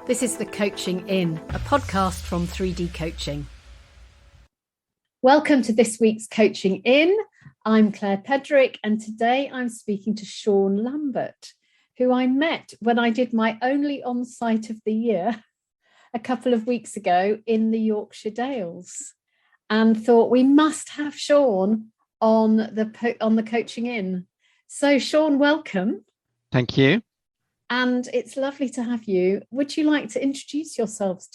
This is the Coaching In, a podcast from 3D Coaching. Welcome to this week's Coaching In. I'm Claire Pedrick, and today I'm speaking to Shaun Lambert, who I met when I did my only on-site of the year a couple of weeks ago in the Yorkshire Dales, and thought we must have Shaun on the Coaching In. So Shaun, welcome. Thank you. And it's lovely to have you. Would you like to introduce yourself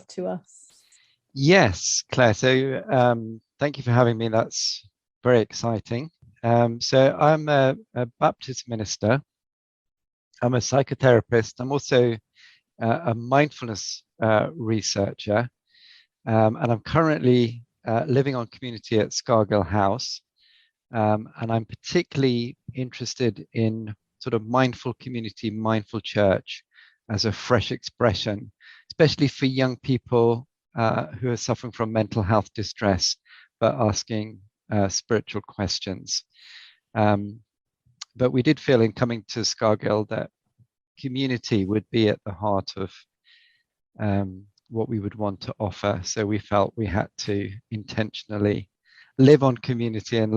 to us? Yes, Claire. So thank you for having me. That's very exciting. So I'm a Baptist minister. I'm a psychotherapist. I'm also a mindfulness researcher. And I'm currently living on community at Scargill House. And I'm particularly interested in sort of mindful community, mindful church as a fresh expression, especially for young people who are suffering from mental health distress, but asking spiritual questions. But we did feel in coming to Scargill that community would be at the heart of what we would want to offer. So we felt we had to intentionally live on community and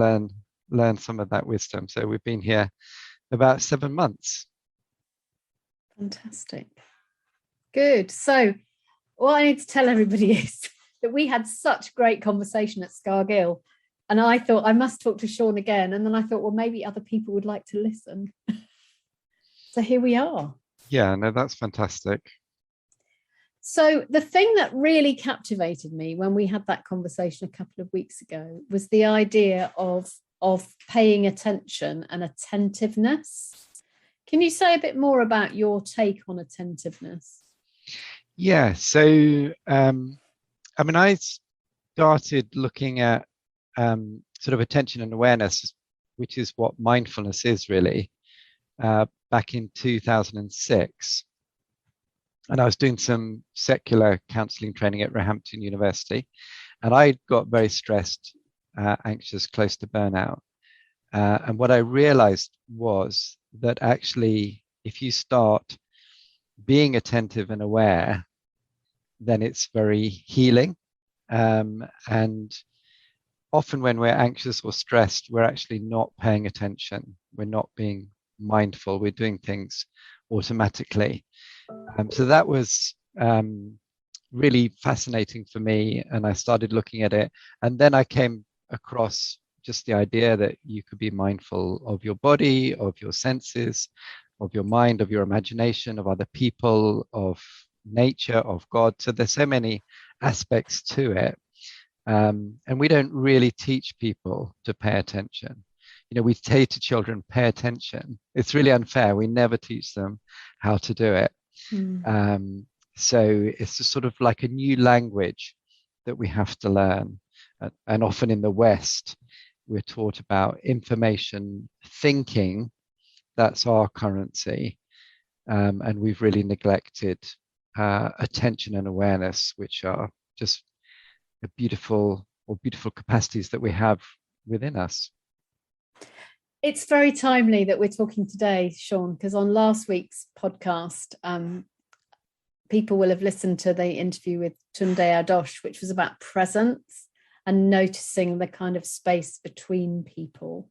learn some of that wisdom. So we've been here about 7 months. Fantastic. Good. So what I need to tell everybody is that we had such great conversation at Scargill, and I thought I must talk to Shaun again. And then I thought, well, maybe other people would like to listen. So here we are. Yeah, no, that's fantastic. So the thing that really captivated me when we had that conversation a couple of weeks ago was the idea of paying attention and attentiveness. Can you say a bit more about your take on attentiveness? Yeah, so I started looking at sort of attention and awareness, which is what mindfulness is really, back in 2006. And I was doing some secular counselling training at Roehampton University, and I got very stressed, anxious, close to burnout. And what I realized was that actually, if you start being attentive and aware, then it's very healing. And often when we're anxious or stressed, we're actually not paying attention. We're not being mindful. We're doing things automatically. So that was really fascinating for me. And I started looking at it. And then I came across just the idea that you could be mindful of your body, of your senses, of your mind, of your imagination, of other people, of nature, of God. So there's so many aspects to it. And we don't really teach people to pay attention. You know, we say to children, pay attention. It's really unfair. We never teach them how to do it. So it's just sort of like a new language that we have to learn. And often in the West, we're taught about information thinking. That's our currency. And we've really neglected attention and awareness, which are just beautiful capacities that we have within us. It's very timely that we're talking today, Shaun, because on last week's podcast, people will have listened to the interview with Tünde, which was about presence and noticing the kind of space between people.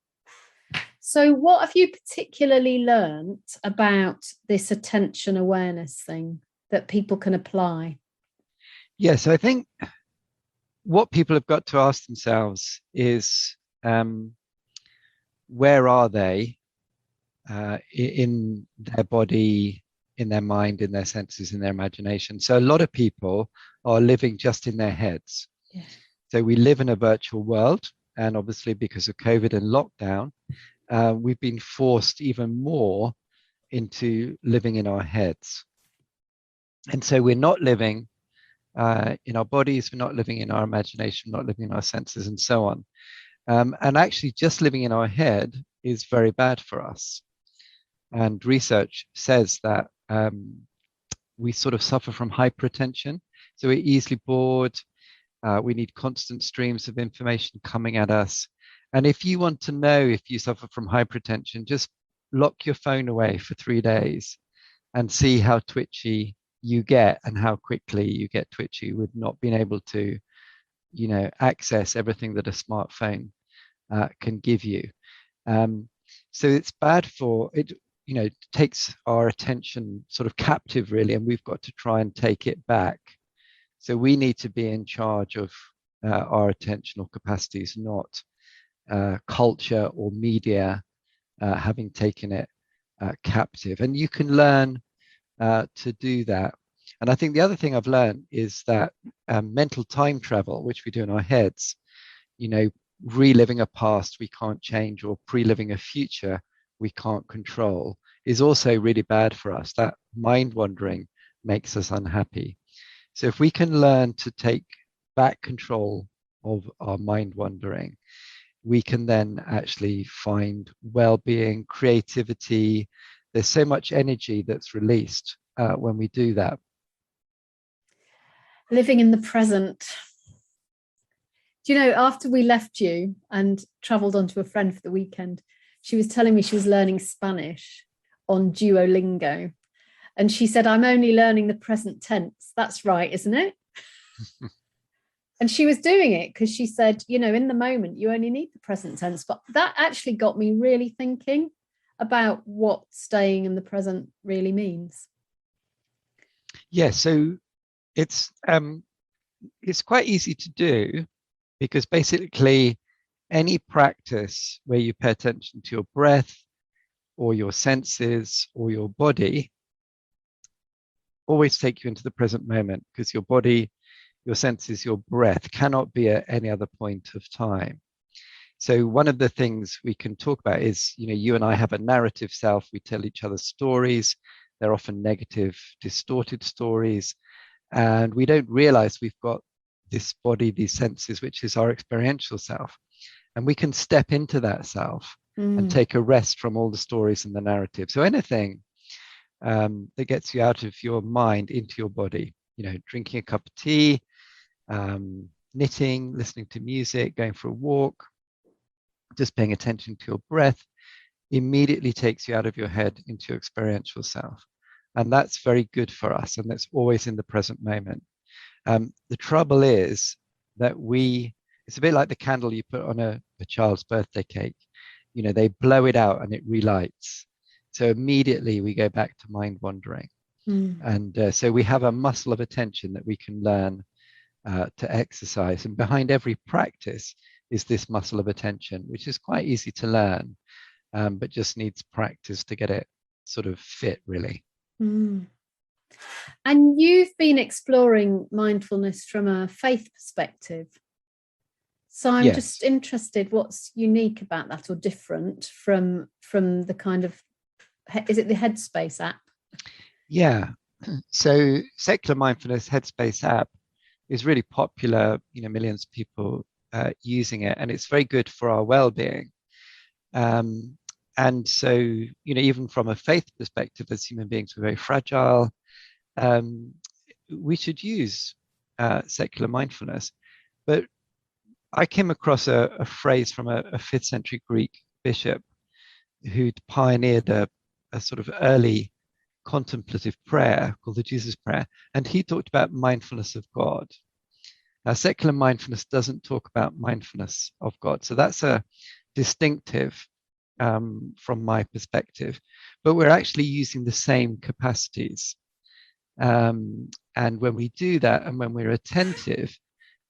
So what have you particularly learned about this attention awareness thing that people can apply? Yes, I think what people have got to ask themselves is, where are they in their body, in their mind, in their senses, in their imagination? So a lot of people are living just in their heads. Yeah. So we live in a virtual world, and obviously because of COVID and lockdown, we've been forced even more into living in our heads. And so we're not living in our bodies, we're not living in our imagination, not living in our senses, and so on. And actually just living in our head is very bad for us. And research says that we sort of suffer from hyperattention. So we're easily bored. We need constant streams of information coming at us. And if you want to know if you suffer from hypertension, just lock your phone away for 3 days and see how twitchy you get and how quickly you get twitchy with not being able to, access everything that a smartphone can give you. So it's bad for it, takes our attention sort of captive, really, and we've got to try and take it back. So we need to be in charge of our attentional capacities, not culture or media having taken it captive. And you can learn to do that. And I think the other thing I've learned is that mental time travel, which we do in our heads, reliving a past we can't change or pre-living a future we can't control, is also really bad for us. That mind wandering makes us unhappy. So if we can learn to take back control of our mind wandering, we can then actually find well-being, creativity. There's so much energy that's released when we do that. Living in the present. Do you know, after we left you and travelled on to a friend for the weekend, she was telling me she was learning Spanish on Duolingo. And she said, I'm only learning the present tense. That's right, isn't it? And she was doing it because she said, in the moment, you only need the present tense. But that actually got me really thinking about what staying in the present really means. Yeah, so it's quite easy to do, because basically any practice where you pay attention to your breath or your senses or your body always take you into the present moment, because your body, your senses, your breath cannot be at any other point of time. So one of the things we can talk about is, you and I have a narrative self. We tell each other stories. They're often negative, distorted stories. And we don't realize we've got this body, these senses, which is our experiential self. And we can step into that self and take a rest from all the stories and the narrative. So anything that gets you out of your mind into your body, drinking a cup of tea, knitting, listening to music, going for a walk, just paying attention to your breath, immediately takes you out of your head into your experiential self. And that's very good for us. And that's always in the present moment. The trouble is that it's a bit like the candle you put on a child's birthday cake. They blow it out and it relights. So immediately we go back to mind wandering. And so we have a muscle of attention that we can learn to exercise. And behind every practice is this muscle of attention, which is quite easy to learn, but just needs practice to get it sort of fit, really. And you've been exploring mindfulness from a faith perspective. So I'm just interested, what's unique about that or different from the kind of, is it the Headspace app? Yeah. So secular mindfulness Headspace app is really popular, millions of people using it, and it's very good for our well-being. And so, even from a faith perspective, as human beings, we're very fragile. We should use secular mindfulness. But I came across a phrase from a 5th century Greek bishop who'd pioneered a sort of early contemplative prayer called the Jesus Prayer. And he talked about mindfulness of God. Now, secular mindfulness doesn't talk about mindfulness of God. So that's a distinctive from my perspective. But we're actually using the same capacities. And when we do that, and when we're attentive,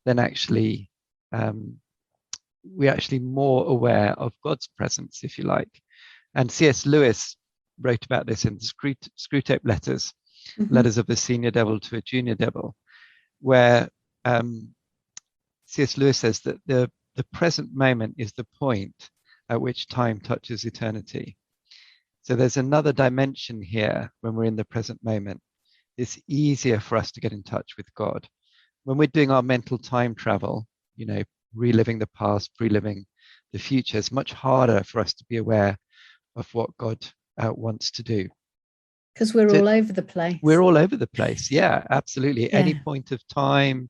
then actually we're actually more aware of God's presence, if you like. And C.S. Lewis wrote about this in the Screwtape Letters, Letters of a Senior Devil to a Junior Devil, where C.S. Lewis says that the present moment is the point at which time touches eternity. So there's another dimension here when we're in the present moment. It's easier for us to get in touch with God. When we're doing our mental time travel, reliving the past, pre-living the future, it's much harder for us to be aware of what God wants to do. Because we're all over the place. We're all over the place. Yeah, absolutely. Yeah. Any point of time,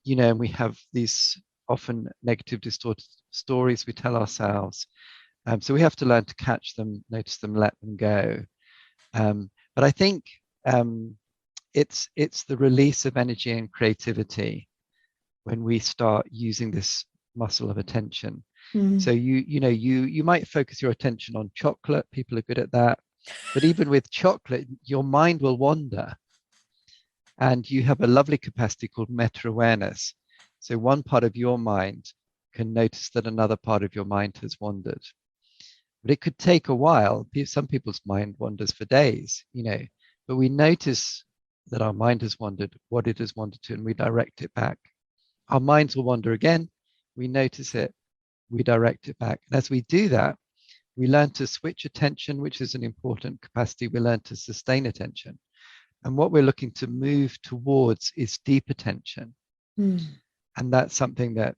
and we have these often negative, distorted stories we tell ourselves. So we have to learn to catch them, notice them, let them go. But I think it's the release of energy and creativity when we start using this muscle of attention. So you might focus your attention on chocolate. People are good at that. But even with chocolate, your mind will wander. And you have a lovely capacity called meta-awareness. So one part of your mind can notice that another part of your mind has wandered. But it could take a while. Some people's mind wanders for days, but we notice that our mind has wandered, what it has wandered to, and we direct it back. Our minds will wander again. We notice it, we direct it back. And as we do that, we learn to switch attention, which is an important capacity. We learn to sustain attention. And what we're looking to move towards is deep attention. And that's something that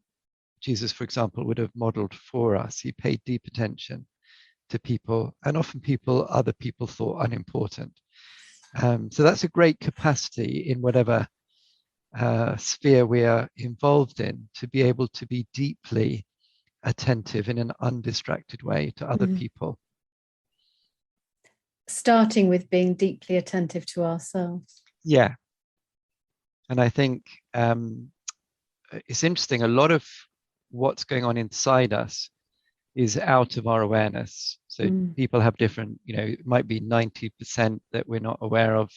Jesus, for example, would have modeled for us. He paid deep attention to people, and often other people thought unimportant. So that's a great capacity in whatever sphere we are involved in, to be able to be deeply attentive in an undistracted way to other people. Starting with being deeply attentive to ourselves. Yeah. And I think it's interesting, a lot of what's going on inside us is out of our awareness. So people have different, it might be 90% that we're not aware of.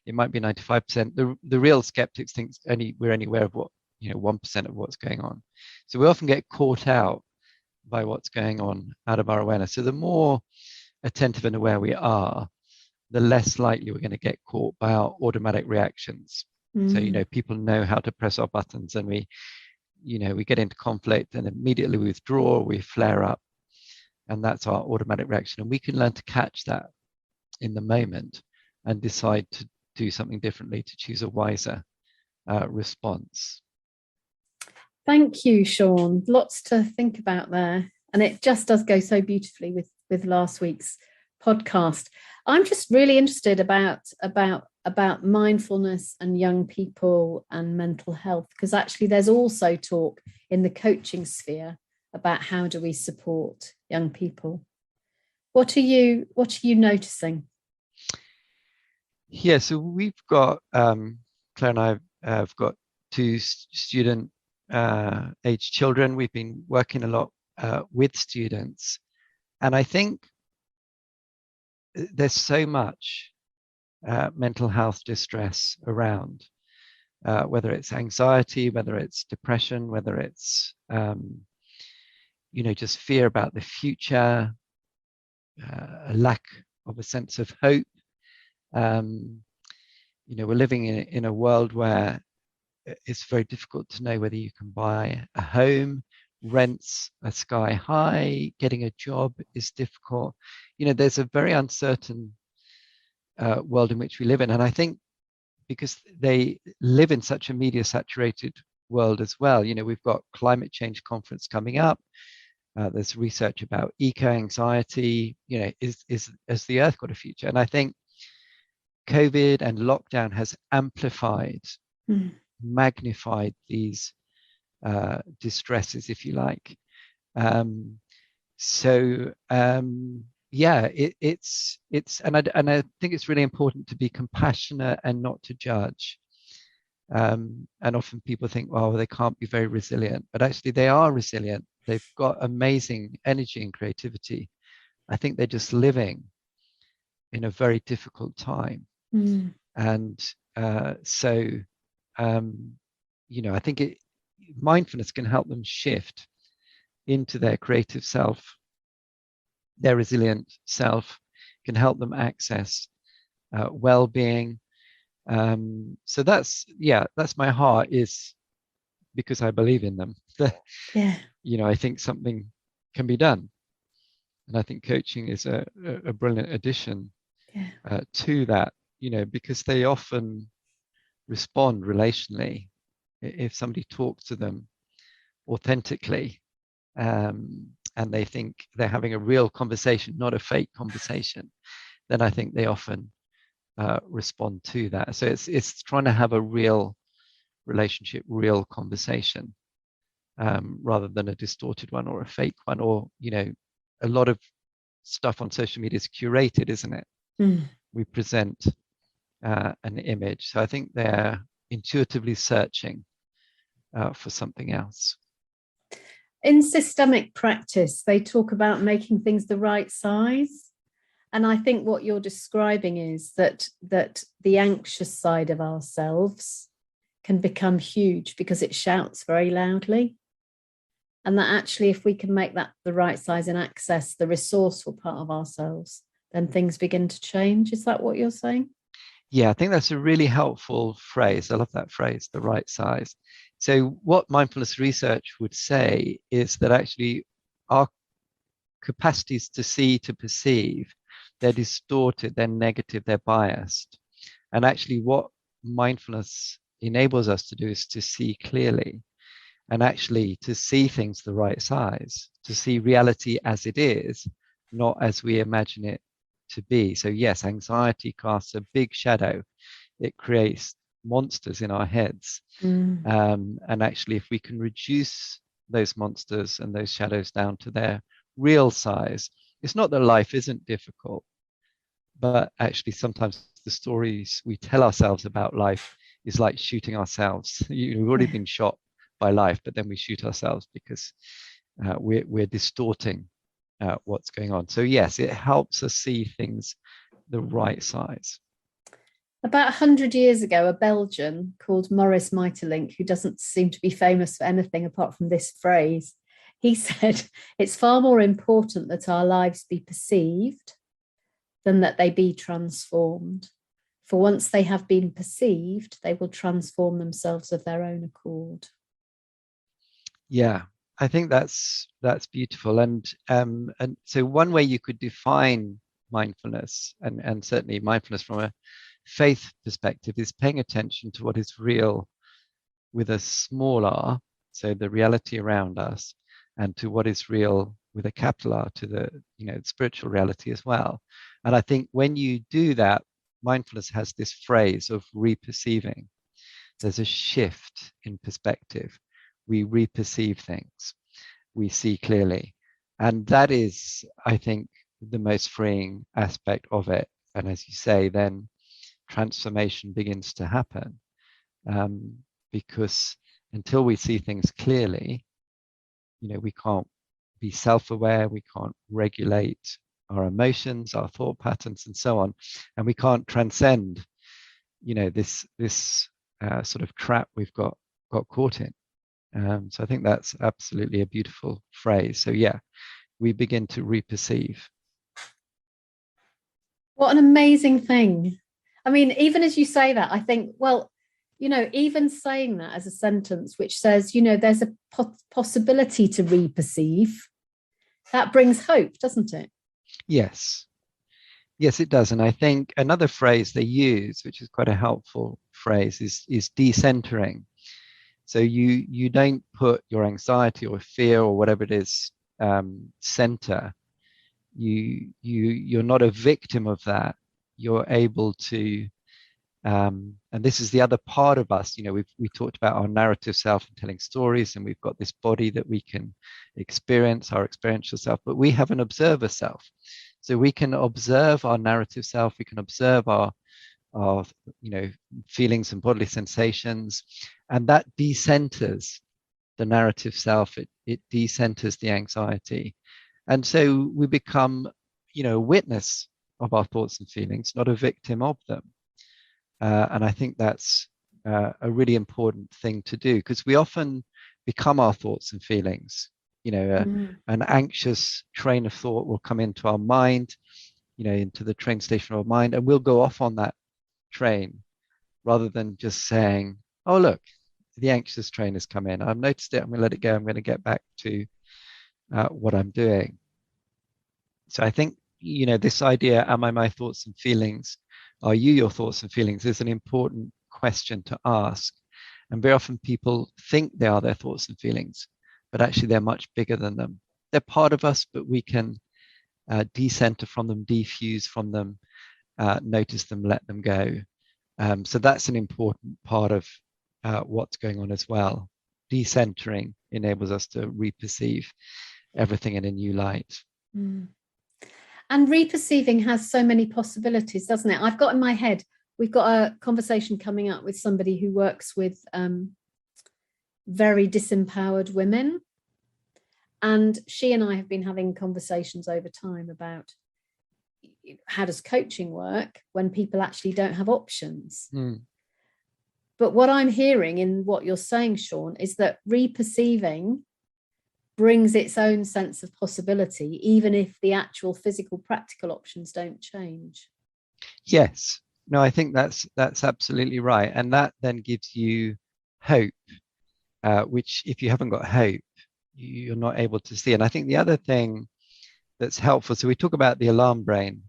It might be 95%. The real skeptics think we're only aware of 1% of what's going on. So we often get caught out by what's going on out of our awareness. So the more attentive and aware we are, the less likely we're going to get caught by our automatic reactions. So, people know how to press our buttons, and we get into conflict and immediately we withdraw, we flare up. And that's our automatic reaction. And we can learn to catch that in the moment and decide to do something differently, to choose a wiser response. Thank you, Shaun. Lots to think about there. And it just does go so beautifully with last week's podcast. I'm just really interested about mindfulness and young people and mental health, because actually there's also talk in the coaching sphere about how do we support young people. What are you noticing? Yeah, so we've got Claire and I have got 2 student age children. We've been working a lot with students, and I think there's so much mental health distress around, whether it's anxiety, whether it's depression, whether it's just fear about the future, a lack of a sense of hope. We're living in a world where it's very difficult to know whether you can buy a home. Rents are sky high. Getting a job is difficult. There's a very uncertain world in which we live in. And I think because they live in such a media saturated world as well, we've got climate change conference coming up. There's research about eco-anxiety. Has the earth got a future? And I think COVID and lockdown has amplified, magnified these distresses, if you like. It's and I think it's really important to be compassionate and not to judge. And often people think, well, they can't be very resilient, but actually they are resilient. They've got amazing energy and creativity. I think they're just living in a very difficult time. And I think mindfulness can help them shift into their creative self, their resilient self, can help them access well-being. So that's my heart, is because I believe in them. I think something can be done. And I think coaching is a brilliant addition to that, because they often respond relationally if somebody talks to them authentically, and they think they're having a real conversation, not a fake conversation, then I think they often respond to that. So it's trying to have a real relationship, real conversation, rather than a distorted one or a fake one, or a lot of stuff on social media is curated, isn't it? We present an image. So I think they're intuitively searching for something else. In systemic practice, they talk about making things the right size. And I think what you're describing is that the anxious side of ourselves can become huge because it shouts very loudly. And that actually, if we can make that the right size and access the resourceful part of ourselves, then things begin to change. Is that what you're saying? Yeah, I think that's a really helpful phrase. I love that phrase, the right size. So what mindfulness research would say is that actually our capacities to see, to perceive, they're distorted, they're negative, they're biased. And actually what mindfulness enables us to do is to see clearly, and actually to see things the right size, to see reality as it is, not as we imagine it to be. So yes, anxiety casts a big shadow. It creates monsters in our heads. And actually, if we can reduce those monsters and those shadows down to their real size, it's not that life isn't difficult, but actually sometimes the stories we tell ourselves about life is like shooting ourselves. We've already been shot by life, but then we shoot ourselves because we're distorting what's going on. So yes, it helps us see things the right size. About 100 years ago, a Belgian called Maurice Maeterlinck, who doesn't seem to be famous for anything apart from this phrase, he said, it's far more important that our lives be perceived than that they be transformed. For once they have been perceived, they will transform themselves of their own accord. Yeah, I think that's beautiful. And so one way you could define mindfulness, and certainly mindfulness from a faith perspective, is paying attention to what is real with a small r, so the reality around us, and to what is real with a capital R, to the spiritual reality as well. And I think when you do that, mindfulness has this phrase of reperceiving. There's a shift in perspective. We reperceive things. We see clearly. And that is, I think, the most freeing aspect of it. And as you say, then transformation begins to happen. Because until we see things clearly, we can't be self-aware, we can't regulate our emotions, our thought patterns, and so on, and we can't transcend, this sort of trap we've got caught in. So I think that's absolutely a beautiful phrase. So yeah, we begin to reperceive. What an amazing thing. I mean, even as you say that, I think, well, even saying that as a sentence, which says, there's a possibility to reperceive, that brings hope, doesn't it? Yes, it does. And I think another phrase they use, which is quite a helpful phrase, is decentering. So you don't put your anxiety or fear or whatever it is center. You're not a victim of that. You're able to and this is the other part of us. We talked about our narrative self and telling stories, and we've got this body that we can experience, our experiential self, but we have an observer self. So we can observe our narrative self, we can observe our feelings and bodily sensations, and that decenters the narrative self. It decenters the anxiety, and so we become a witness of our thoughts and feelings, not a victim of them. And I think that's a really important thing to do, because we often become our thoughts and feelings. An anxious train of thought will come into our mind, into the train station of our mind, and we'll go off on that train rather than just saying, oh, look, the anxious train has come in. I've noticed it. I'm going to let it go. I'm going to get back to what I'm doing. So I think, this idea, am I my thoughts and feelings? Are you your thoughts and feelings? Is an important question to ask. And very often people think they are their thoughts and feelings, but actually they're much bigger than them. They're part of us, but we can decenter from them, defuse from them, notice them, let them go. So that's an important part of what's going on as well. Decentering enables us to reperceive everything in a new light. And reperceiving has so many possibilities, doesn't it? I've got in my head we've got a conversation coming up with somebody who works with very disempowered women. And she and I have been having conversations over time about how does coaching work when people actually don't have options. But what I'm hearing in what you're saying, Shaun, is that reperceiving brings its own sense of possibility, even if the actual physical, practical options don't change. Yes. No, I think that's absolutely right. And that then gives you hope, which if you haven't got hope, you're not able to see. And I think the other thing that's helpful, so we talk about the alarm brain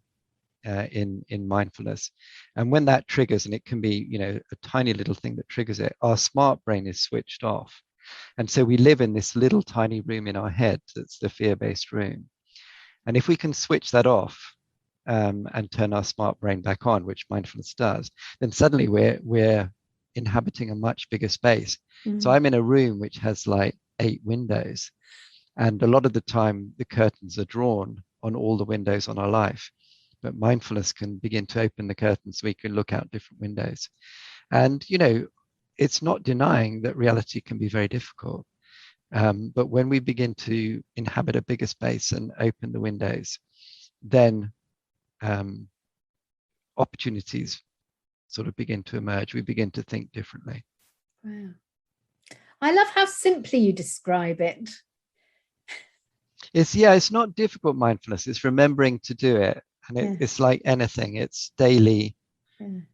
in mindfulness, and when that triggers, and it can be, you know, a tiny little thing that triggers it, our smart brain is switched off. And so we live in this little tiny room in our head that's the fear-based room. And if we can switch that off and turn our smart brain back on, which mindfulness does, then suddenly we're inhabiting a much bigger space. So I'm in a room which has like 8 windows, and a lot of the time the curtains are drawn on all the windows on our life. But mindfulness can begin to open the curtains so we can look out different windows. And, you know, it's not denying that reality can be very difficult. But when we begin to inhabit a bigger space and open the windows, then opportunities sort of begin to emerge. We begin to think differently. Wow. I love how simply you describe it. It's not difficult mindfulness. It's remembering to do it. And it's like anything, it's daily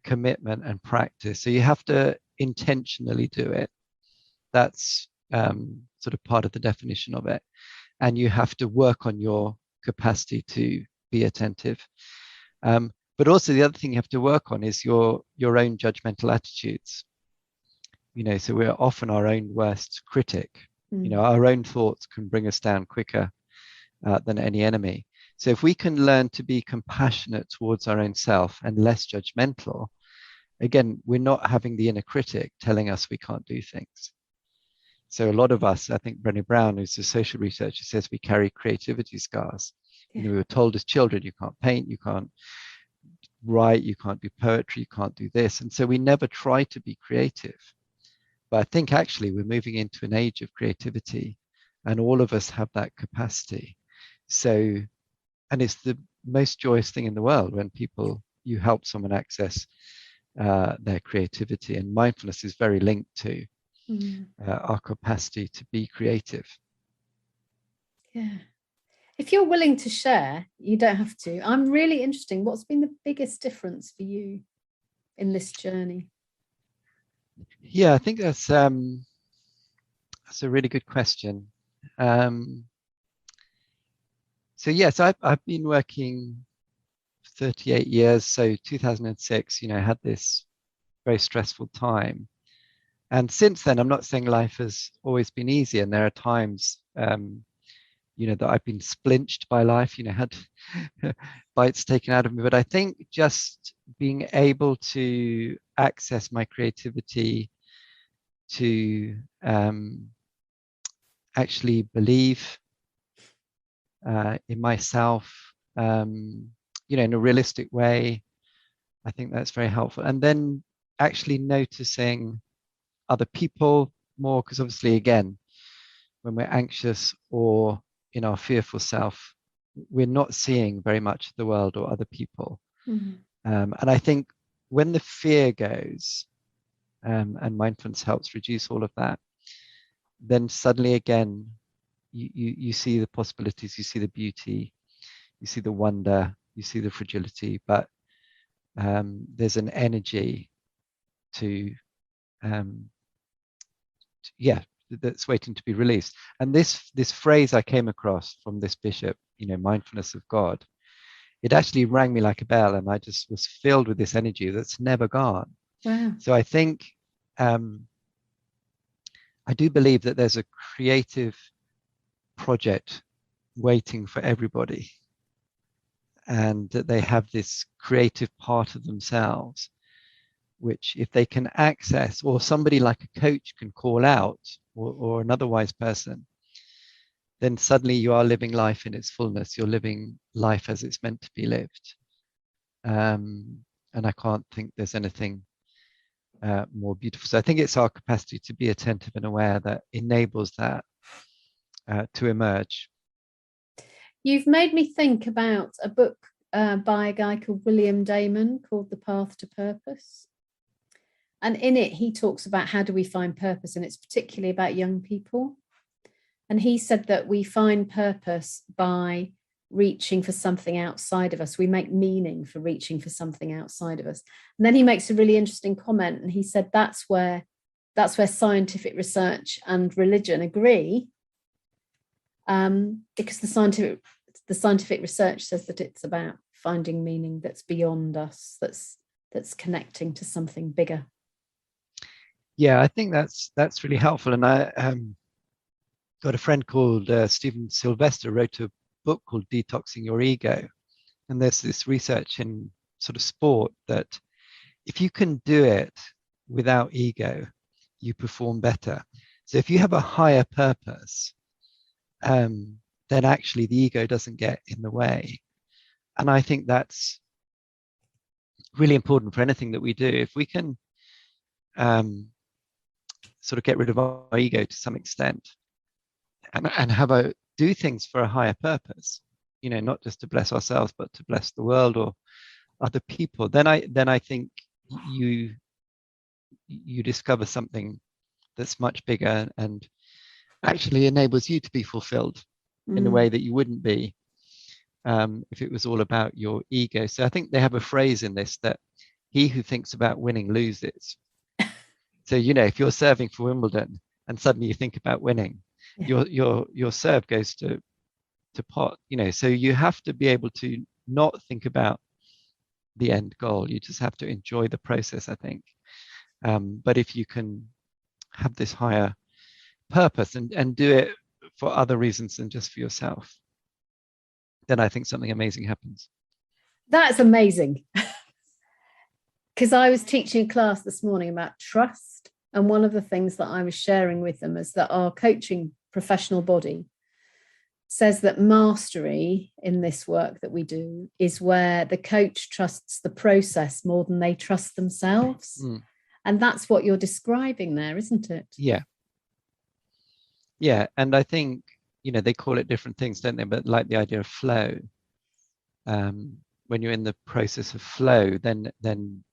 commitment and practice. So you have to intentionally do it. That's sort of part of the definition of it. And you have to work on your capacity to be attentive. But also the other thing you have to work on is your own judgmental attitudes. You know, so we're often our own worst critic. You know, our own thoughts can bring us down quicker than any enemy. So if we can learn to be compassionate towards our own self and less judgmental, again, we're not having the inner critic telling us we can't do things. So a lot of us, I think Brené Brown, who's a social researcher, says we carry creativity scars. You know, we were told as children, you can't paint, you can't write, you can't do poetry, you can't do this. And so we never try to be creative. But I think actually we're moving into an age of creativity, and all of us have that capacity. So, and it's the most joyous thing in the world when you help someone access their creativity. And mindfulness is very linked to our capacity to be creative. Yeah. If you're willing to share, you don't have to. I'm really interested. What's been the biggest difference for you in this journey? Yeah, I think that's a really good question. So yes, I've been working 38 years. So 2006, you know, I had this very stressful time. And since then, I'm not saying life has always been easy. And there are times, you know, that I've been splinched by life, you know, had bites taken out of me. But I think just being able to access my creativity, to actually believe in myself, you know, in a realistic way, I think that's very helpful. And then actually noticing other people more, because obviously, again, when we're anxious or in our fearful self, we're not seeing very much of the world or other people. And I think when the fear goes, and mindfulness helps reduce all of that, then suddenly again, you see the possibilities, you see the beauty, you see the wonder, you see the fragility, but there's an energy that's waiting to be released. And this phrase I came across from this bishop, you know, mindfulness of God, it actually rang me like a bell, and I just was filled with this energy that's never gone. Wow. So I think I do believe that there's a creative project waiting for everybody, and that they have this creative part of themselves, which if they can access, or somebody like a coach can call out, or an otherwise person, then suddenly you are living life in its fullness. You're living life as it's meant to be lived. And I can't think there's anything more beautiful. So I think it's our capacity to be attentive and aware that enables that to emerge. You've made me think about a book by a guy called William Damon called The Path to Purpose. And in it, he talks about how do we find purpose, and it's particularly about young people. And he said that we find purpose by reaching for something outside of us. We make meaning for reaching for something outside of us. And then he makes a really interesting comment, and he said that's where scientific research and religion agree, because the scientific research says that it's about finding meaning that's beyond us, that's connecting to something bigger. Yeah, I think that's really helpful. And I got a friend called Steven Sylvester, wrote a book called Detoxing Your Ego. And there's this research in sort of sport that if you can do it without ego, you perform better. So if you have a higher purpose, then actually the ego doesn't get in the way. And I think that's really important for anything that we do. If we can sort of get rid of our ego to some extent and do things for a higher purpose, not just to bless ourselves, but to bless the world or other people, then I think you discover something that's much bigger and actually enables you to be fulfilled in a way that you wouldn't be if it was all about your ego. So I think they have a phrase in this that he who thinks about winning loses. So, if you're serving for Wimbledon and suddenly you think about winning, your serve goes to pot, so you have to be able to not think about the end goal. You just have to enjoy the process, I think. But if you can have this higher purpose and do it for other reasons than just for yourself, then I think something amazing happens. That's amazing. Because I was teaching a class this morning about trust. And one of the things that I was sharing with them is that our coaching professional body says that mastery in this work that we do is where the coach trusts the process more than they trust themselves. And that's what you're describing there, isn't it? Yeah. Yeah. And I think, they call it different things, don't they? But like the idea of flow. When you're in the process of flow, then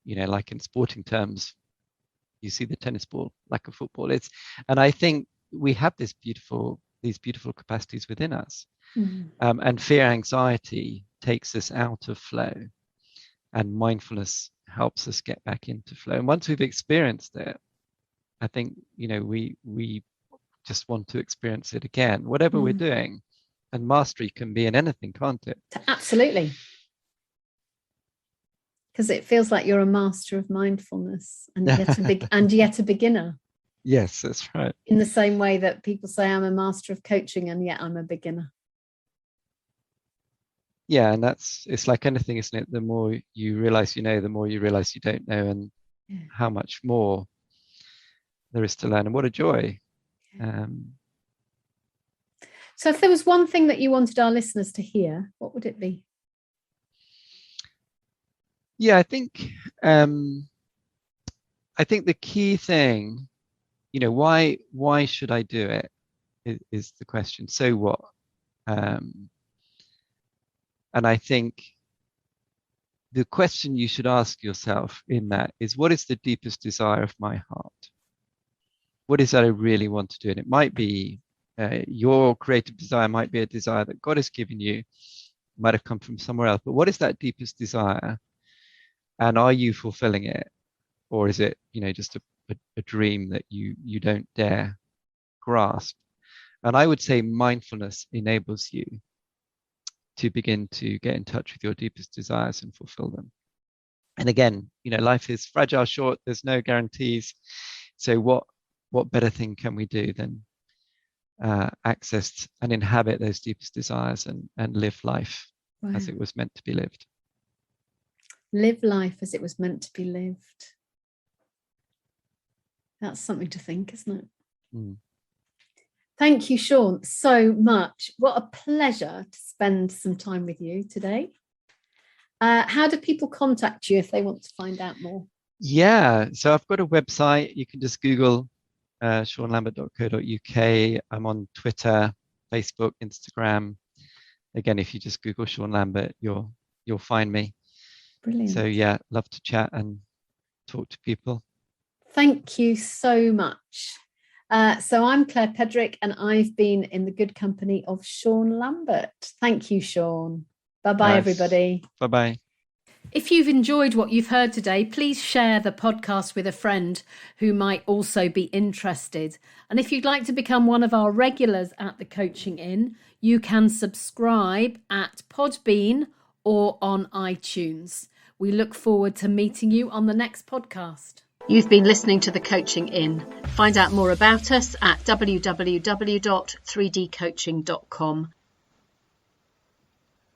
like in sporting terms, you see the tennis ball like a football. And I think we have these beautiful capacities within us. And fear, anxiety takes us out of flow, and mindfulness helps us get back into flow. And once we've experienced it, I think we just want to experience it again, whatever we're doing. And mastery can be in anything, can't it? Absolutely. Because it feels like you're a master of mindfulness and yet a beginner. Yes, that's right. In the same way that people say I'm a master of coaching and yet I'm a beginner. Yeah, and it's like anything, isn't it? The more you realize you know, the more you realize you don't know, and how much more there is to learn. And what a joy. So if there was one thing that you wanted our listeners to hear, what would it be? Yeah, I think the key thing, why should I do it is the question. So what? And I think the question you should ask yourself in that is, what is the deepest desire of my heart? What is that I really want to do? And it might be your creative desire, might be a desire that God has given you, might have come from somewhere else. But what is that deepest desire? And are you fulfilling it? Or is it, just a dream that you don't dare grasp? And I would say mindfulness enables you to begin to get in touch with your deepest desires and fulfill them. And again, life is fragile, short, there's no guarantees. So what better thing can we do than access and inhabit those deepest desires and live life as it was meant to be lived? Live life as it was meant to be lived. That's something to think, isn't it? Thank you, Shaun, so much. What a pleasure to spend some time with you today. How do people contact you if they want to find out more? Yeah, so I've got a website. You can just Google shaunlambert.co.uk. I'm on Twitter, Facebook, Instagram. Again, if you just Google Shaun Lambert, you'll find me. Brilliant. So yeah, love to chat and talk to people. Thank you so much. So I'm Claire Pedrick, and I've been in the good company of Shaun Lambert. Thank you, Shaun. Bye-bye, everybody. Bye-bye. If you've enjoyed what you've heard today, please share the podcast with a friend who might also be interested. And if you'd like to become one of our regulars at the Coaching Inn, you can subscribe at Podbean or on iTunes. We look forward to meeting you on the next podcast. You've been listening to the Coaching Inn. Find out more about us at www.3dcoaching.com.